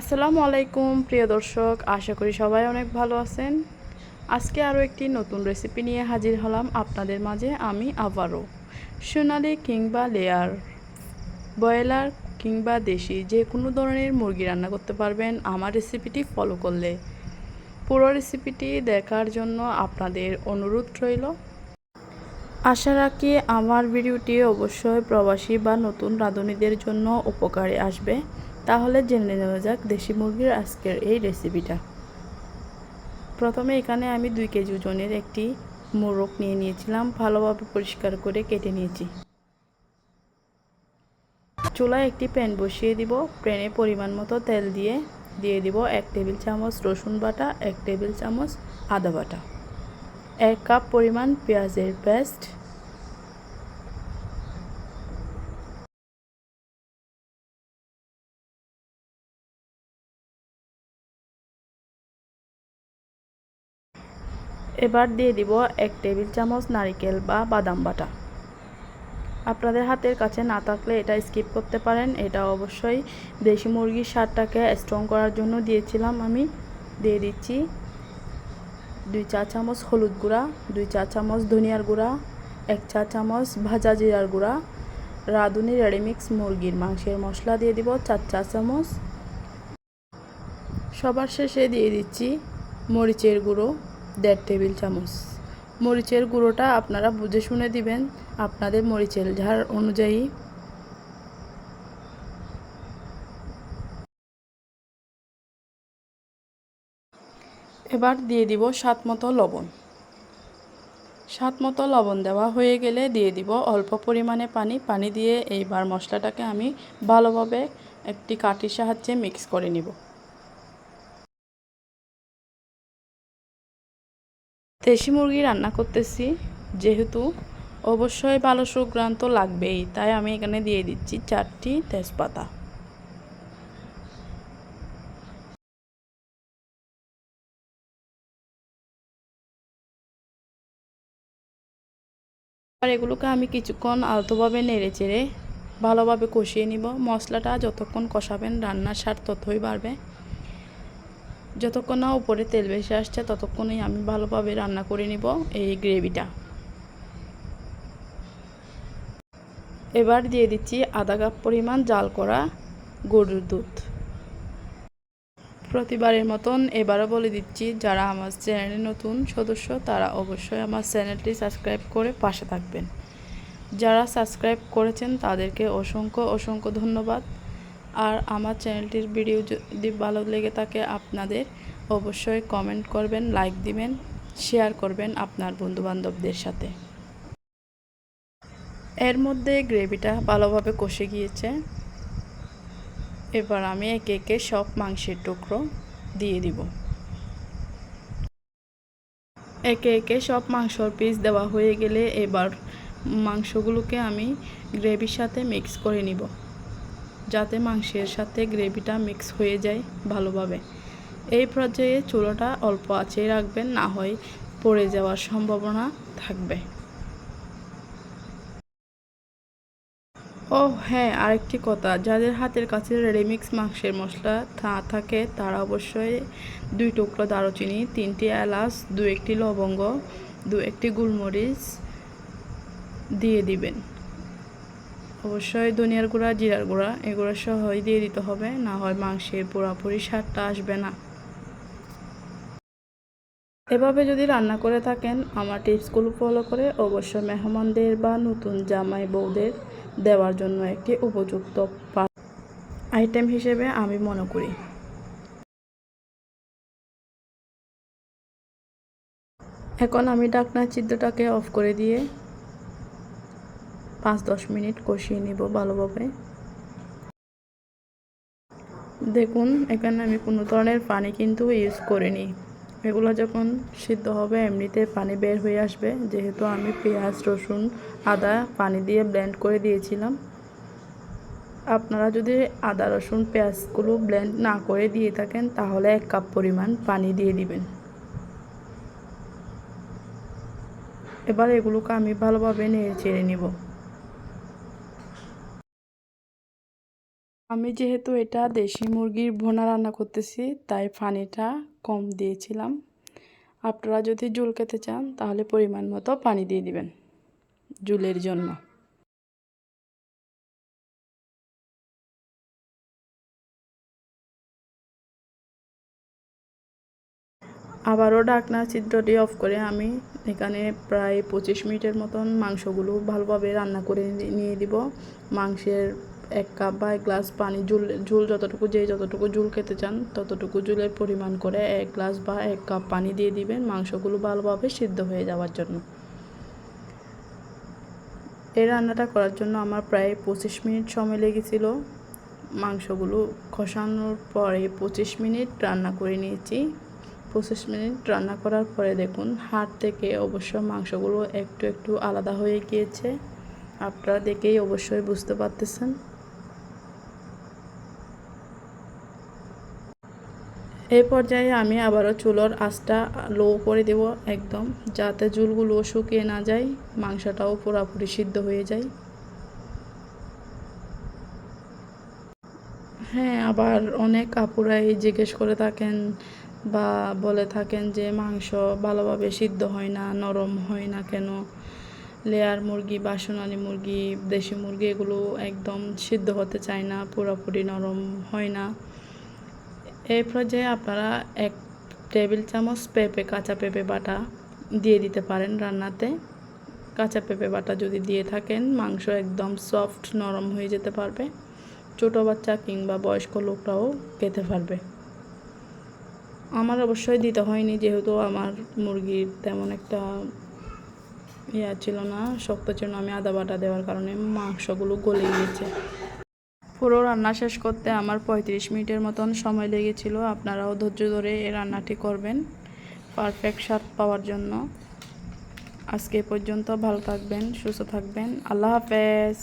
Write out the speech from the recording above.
আসসালামু আলাইকুম প্রিয় দর্শক, আশা করি সবাই অনেক ভালো আছেন। আজকে আরও একটি নতুন রেসিপি নিয়ে হাজির হলাম আপনাদের মাঝে। আমি আবারও সোনালি কিংবা লেয়ার, ব্রয়লার কিংবা দেশি যে কোনো ধরনের মুরগি রান্না করতে পারবেন আমার রেসিপিটি ফলো করলে। পুরো রেসিপিটি দেখার জন্য আপনাদের অনুরোধ রইল। আশা রাখি আমার ভিডিওটি অবশ্যই প্রবাসী বা নতুন রাঁধুনিদের জন্য উপকারে আসবে। তাহলে জেনে নেওয়া যাক দেশি মুরগির আজকের এই রেসিপিটা। প্রথমে এখানে আমি 2 কেজি ওজনের একটি মোরগ নিয়ে নিয়েছিলাম, ভালোভাবে পরিষ্কার করে কেটে নিয়েছি। চুলায় একটি প্যান বসিয়ে দিব। প্যানে পরিমাণ মতো তেল দিয়ে দিব 1 টেবিল চামচ রসুন বাটা, 1 টেবিল চামচ আদা বাটা, 1 কাপ পরিমাণ পেঁয়াজের পেস্ট, এবার দিয়ে দিব 1 টেবিল চামচ নারকেল বা বাদাম বাটা। আপনাদের হাতের কাছে না থাকলে এটা স্কিপ করতে পারেন। এটা অবশ্যই দেশি মুরগির স্বাদটাকে স্ট্রং করার জন্য দিয়েছিলাম। আমি দিয়ে দিচ্ছি 2 চা চামচ হলুদ গুঁড়া, 2 চা চামচ ধনিয়ার গুঁড়া, 1 চা চামচ ভাজা জিরার গুঁড়া, রাঁধুনি রেডিমিক্স মুরগির মাংসের মশলা দিয়ে দিব 4 চা চামচ। সবার শেষে দিয়ে দিচ্ছি মরিচের গুঁড়ো 1.5 টেবিল চামচ। মরিচের গুঁড়োটা আপনারা বুঝে শুনে দিবেন আপনাদের মরিচের ঝাল অনুযায়ী। এবার দিয়ে দিব স্বাদ মতো লবণ। স্বাদ মতো লবণ দেওয়া হয়ে গেলে দিয়ে দিব অল্প পরিমাণে পানি দিয়ে এইবার মশলাটাকে আমি ভালোভাবে একটি কাঠির সাহায্যে মিক্স করে নিব। দেশি মুরগি রান্না করতেছি যেহেতু অবশ্যই ভালো সুঘ্রাণ তো লাগবেই, তাই আমি এখানে দিয়ে দিচ্ছি 4টি তেজপাতা। আর এগুলোকে আমি কিছুক্ষণ আলতোভাবে নেড়ে চেড়ে ভালোভাবে কষিয়ে নিব। মশলাটা যতক্ষণ কষাবেন রান্নার স্বাদ ততই বাড়বে। যতক্ষণ না উপরে তেল ভেসে আসছে ততক্ষণই আমি ভালোভাবে রান্না করে নিব এই গ্রেভিটা। এবার দিয়ে দিচ্ছি আধা কাপ পরিমাণ জাল করা গরুর দুধ। প্রতিবারের মতন এবারও বলে দিচ্ছি, যারা আমার চ্যানেলে নতুন সদস্য তারা অবশ্যই আমার চ্যানেলটি সাবস্ক্রাইব করে পাশে থাকবেন। যারা সাবস্ক্রাইব করেছেন তাদেরকে অসংখ্য ধন্যবাদ। আর আমার চ্যানেলটির ভিডিও যদি ভালো লেগে থাকে আপনাদের অবশ্যই কমেন্ট করবেন, লাইক দিবেন, শেয়ার করবেন আপনার বন্ধুবান্ধবদের সাথে। এর মধ্যে গ্রেভিটা ভালোভাবে কষে গিয়েছে। এবার আমি একে একে সব মাংসের টুকরো দিয়ে দিব। একে একে সব মাংসর পিস দেওয়া হয়ে গেলে এবার মাংসগুলোকে আমি গ্রেভির সাথে মিক্স করে নিব, যাতে মাংসের সাথে গ্রেভিটা মিক্স হয়ে যায় ভালোভাবে। এই পর্যায়ে চুলাটা অল্প আঁচে রাখবেন, না হয় পড়ে যাওয়ার সম্ভাবনা থাকবে। ও হ্যাঁ, আরেকটি কথা, যাদের হাতের কাছে রেডিমিক্স মাংসের মশলা থাকে তারা অবশ্যই 2 টুকরো দারুচিনি, 3টি এলাচ, 2-1টি লবঙ্গ, 2-1টি গোলমরিচ দিয়ে দিবেন। অবশ্যই ধনিয়ার গুঁড়া, জিরার গুঁড়া এগুলো সহই দিয়ে দিতে হবে, না হয় মাংসের পুরোপুরি স্বাদটা আসবে না। এভাবে যদি রান্না করে থাকেন আমার টিপসগুলো ফলো করে অবশ্যই মেহমানদের বা নতুন জামাই বউদের দেওয়ার জন্য একটি উপযুক্ত আইটেম হিসেবে আমি মনে করি। এখন আমি ঢাকনার ছিদ্রটাকে অফ করে দিয়ে 5-10 মিনিট কষিয়ে নিব ভালোভাবে। দেখুন এখানে আমি কোনো ধরনের পানি কিন্তু ইউজ করিনি। এগুলো যখন সিদ্ধ হবে এমনিতে পানি বের হয়ে আসবে, যেহেতু আমি পেঁয়াজ, রসুন, আদা পানি দিয়ে ব্লেন্ড করে দিয়েছিলাম। আপনারা যদি আদা, রসুন, পেঁয়াজগুলো ব্লেন্ড না করে দিয়ে থাকেন তাহলে 1 কাপ পরিমাণ পানি দিয়ে দিবেন। এবার এগুলোকে আমি ভালোভাবে নেড়ে চেড়ে নিব। আমি যেহেতু এটা দেশি মুরগির ভুনা রান্না করতেছি তাই পানিটা কম দিয়েছিলাম। আপনারা যদি ঝোল খেতে চান তাহলে পরিমাণ মতো পানি দিয়ে দিবেন ঝোলের জন্য। আবারও ঢাকনা ছিদ্রটি অফ করে আমি এখানে প্রায় 25 মিনিটের মতন মাংসগুলো ভালোভাবে রান্না করে নিয়ে দিব। মাংসের 1 কাপ বা 1 গ্লাস পানি, ঝোল যতটুকু যতটুকু ঝোল খেতে চান ততটুকু ঝোলের পরিমাণ করে 1 গ্লাস বা 1 কাপ পানি দিয়ে দিবেন মাংসগুলো ভালোভাবে সিদ্ধ হয়ে যাওয়ার জন্য। এই রান্নাটা করার জন্য আমার প্রায় 25 মিনিট সময় লেগেছিল। মাংসগুলো কষানোর পরে 25 মিনিট রান্না করে নিয়েছি। 25 মিনিট রান্না করার পরে দেখুন হাড় থেকে অবশ্য মাংসগুলো একটু একটু আলাদা হয়ে গিয়েছে। আপনারা দেখেই অবশ্যই বুঝতে পারতেছেন। এই পর্যায়ে আমি আবারও চুলোর আঁচটা লো করে দেব একদম, যাতে ঝোলগুলো শুকিয়ে না যায়, মাংসটাও পুরোপুরি সিদ্ধ হয়ে যায়। হ্যাঁ, আবার অনেক আপুরাই জিজ্ঞেস করে থাকেন বা বলে থাকেন যে মাংস ভালোভাবে সিদ্ধ হয় না, নরম হয় না কেন? লেয়ার মুরগি বা সোনালী মুরগি, দেশি মুরগি এগুলো একদম সিদ্ধ হতে চায় না, পুরোপুরি নরম হয় না। এই পর্যায়ে আপনারা 1 টেবিল চামচ কাঁচা পেঁপে বাটা দিয়ে দিতে পারেন রান্নাতে। কাঁচা পেঁপে বাটা যদি দিয়ে থাকেন মাংস একদম সফট নরম হয়ে যেতে পারবে। ছোটো বাচ্চা কিংবা বয়স্ক লোকরাও খেতে পারবে। আমার অবশ্যই দিতে হয়নি, যেহেতু আমার মুরগির তেমন একটা ছিল না, শক্ত ছিল না। আমি আদা বাটা দেওয়ার কারণে মাংসগুলো গলে গিয়েছে। পুরো রান্না শেষ করতে আমার 35 মিনিটের মতন সময় লেগেছিল। আপনারাও ধৈর্য ধরে এই রান্নাটি করবেন পারফেক্ট স্বাদ পাওয়ার জন্য। আজকে পর্যন্ত ভালো থাকবেন, সুস্থ থাকবেন। আল্লাহ হাফেজ।